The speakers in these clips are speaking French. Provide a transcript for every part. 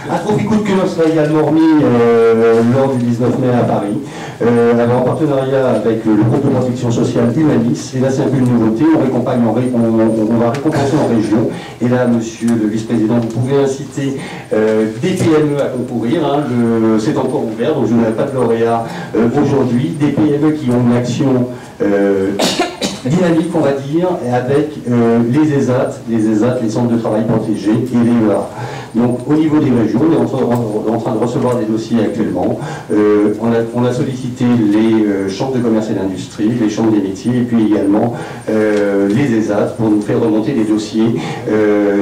Un trophée coup de cœur sera également remis lors du 19 mai à Paris, en partenariat avec le groupe de protection sociale Humanis. Et là, c'est un peu une nouveauté. On va récompenser en région. Et là, monsieur le vice-président, vous pouvez inciter des PME à concourir. Hein. C'est encore ouvert, donc je n'avais pas de lauréat aujourd'hui. Des PME qui ont une action dynamique, on va dire, avec les ESAT, les centres de travail protégés et les EA. Donc au niveau des régions, on est en train de recevoir des dossiers actuellement. On a sollicité les chambres de commerce et d'industrie, les chambres des métiers et puis également les ESAT pour nous faire remonter des dossiers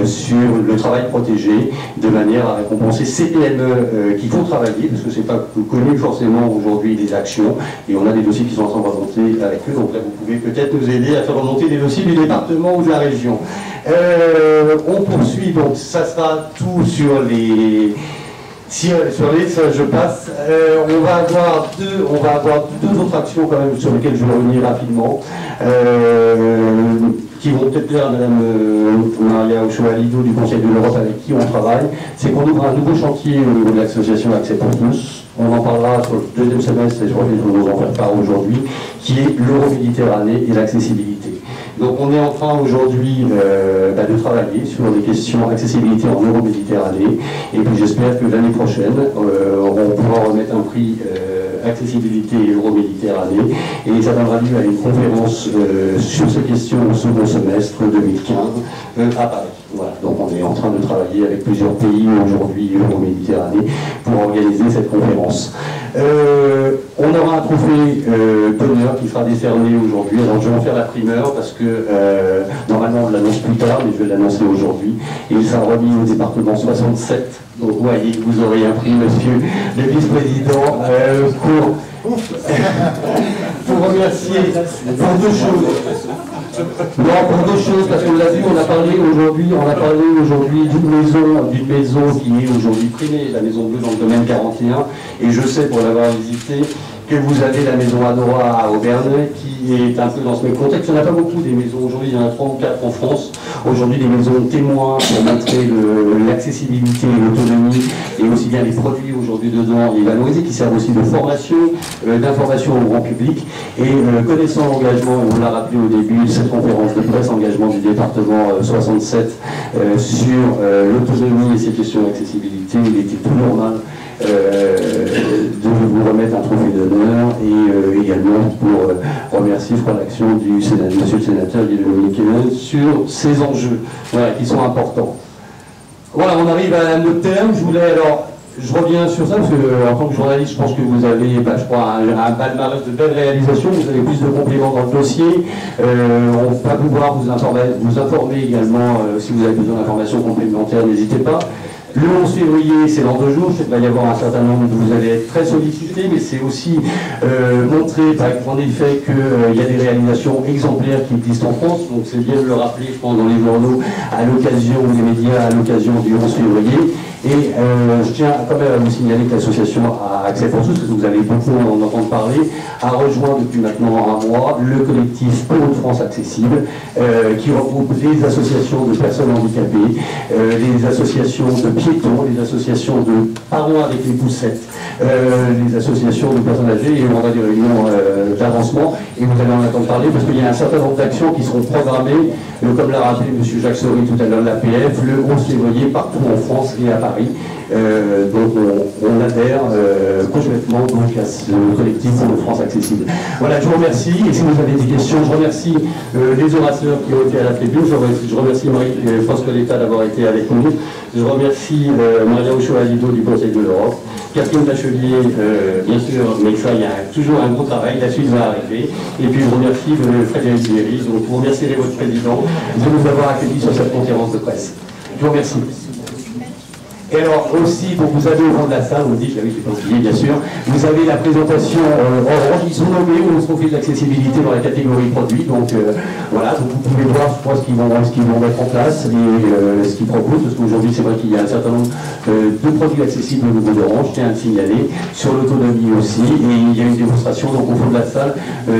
sur le travail protégé de manière à récompenser ces PME qui font travailler, parce que ce n'est pas connu forcément aujourd'hui des actions, et on a des dossiers qui sont en train de remonter avec eux, donc là vous pouvez peut-être nous aider à faire remonter des dossiers du département ou de la région. On poursuit, donc ça sera tout sur les... ça je passe. On va avoir deux autres actions quand même sur lesquelles je vais revenir rapidement, qui vont peut-être plaire à Mme Maria Ochoa-Lido du Conseil de l'Europe avec qui on travaille. C'est qu'on ouvre un nouveau chantier au niveau de l'association Accès pour tous. On en parlera sur le deuxième semestre et sur lequel je vais vous en faire part aujourd'hui, qui est l'Euroméditerranée et l'accessibilité. Donc on est en train aujourd'hui de travailler sur les questions accessibilité en Euroméditerranée, et puis j'espère que l'année prochaine on pourra remettre un prix accessibilité et Euroméditerranée, et ça donnera lieu à une conférence sur ces questions au second semestre 2015 à Paris. Voilà, donc on est en train de travailler avec plusieurs pays aujourd'hui Euroméditerranée pour organiser cette conférence. On aura un trophée d'honneur qui sera décerné aujourd'hui. Alors je vais en faire la primeur parce que normalement on l'annonce plus tard, mais je vais l'annoncer aujourd'hui. Et il sera remis au département 67. Donc vous voyez que vous aurez un prix, monsieur le vice-président, pour remercier pour deux choses. Non, pour deux choses, parce qu'on l'a vu, on a parlé aujourd'hui d'une maison qui est aujourd'hui primée, la Maison Bleue dans le domaine 41, et je sais, pour l'avoir visité, que vous avez la maison Adora à Auberne, qui est un peu dans ce même contexte. Il n'y en a pas beaucoup des maisons aujourd'hui, il y en a 3 ou 4 en France. Aujourd'hui, des maisons témoins pour montrer l'accessibilité et l'autonomie, et aussi bien les produits aujourd'hui dedans et valorisés, qui servent aussi de formation, d'information au grand public. Et connaissant l'engagement, on l'a rappelé au début, cette conférence de presse, engagement du département 67 sur l'autonomie et ces questions d'accessibilité, il était tout normal de vous remettre un trophée d'honneur, et également pour remercier, je crois, l'action du monsieur le sénateur Guy-Dominique Kevin sur ces enjeux, voilà, qui sont importants. Voilà, on arrive à notre terme. Je reviens sur ça, parce que en tant que journaliste, je pense que vous avez, je crois, un palmarès de belles réalisations, vous avez plus de compléments dans le dossier. On va pouvoir vous informer également, si vous avez besoin d'informations complémentaires, n'hésitez pas. Le 11 février, c'est dans 2 jours, je sais qu'il va y avoir un certain nombre, vous allez être très sollicités, mais c'est aussi montrer en effet qu'il y a des réalisations exemplaires qui existent en France, donc c'est bien de le rappeler, je pense, dans les journaux, à l'occasion, ou les médias, à l'occasion du 11 février. Et je tiens quand même à vous signaler que l'association Accès pour tous, parce que vous allez beaucoup en entendre parler, a rejoint depuis maintenant un mois le collectif Pour une France accessible, qui regroupe les associations de personnes handicapées, les associations de piétons, les associations de parents avec les poussettes, les associations de personnes âgées, et on aura des réunions d'avancement, et vous allez en entendre parler, parce qu'il y a un certain nombre d'actions qui seront programmées, comme l'a rappelé M. Jacques Sory tout à l'heure, l'APF, le 11 février, partout en France et à Paris. Donc on adhère complètement donc, à ce collectif Pour une France accessible. Voilà, je vous remercie, et si vous avez des questions, je remercie les orateurs qui ont été à la tribune, je remercie Marie-France Coletta d'avoir été avec nous, je remercie Maria Ochoa-Lido du Conseil de l'Europe, Catherine Bachelier, bien sûr, mais ça, il y a toujours un gros travail, la suite va arriver, et puis je remercie Frédéric Méry, donc vous remercierez votre président de nous avoir accueillis sur cette conférence de presse. Je vous remercie. Et alors aussi, pour vous avez au fond de la salle, on dit, oui, je pas oublié, bien sûr, vous avez la présentation Orange, ils sont nommés au trophée de l'accessibilité dans la catégorie produits, donc voilà, donc vous pouvez voir, je crois, ce qu'ils vont mettre en place et ce qu'ils proposent, parce qu'aujourd'hui, c'est vrai qu'il y a un certain nombre de produits accessibles au niveau d'Orange, je tiens à le signaler, sur l'autonomie aussi, et il y a une démonstration, donc au fond de la salle,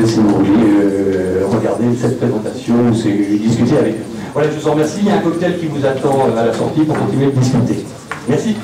si vous voulez regarder cette présentation, ou discuter avec eux. Voilà, je vous en remercie, il y a un cocktail qui vous attend à la sortie pour continuer de discuter. Merci.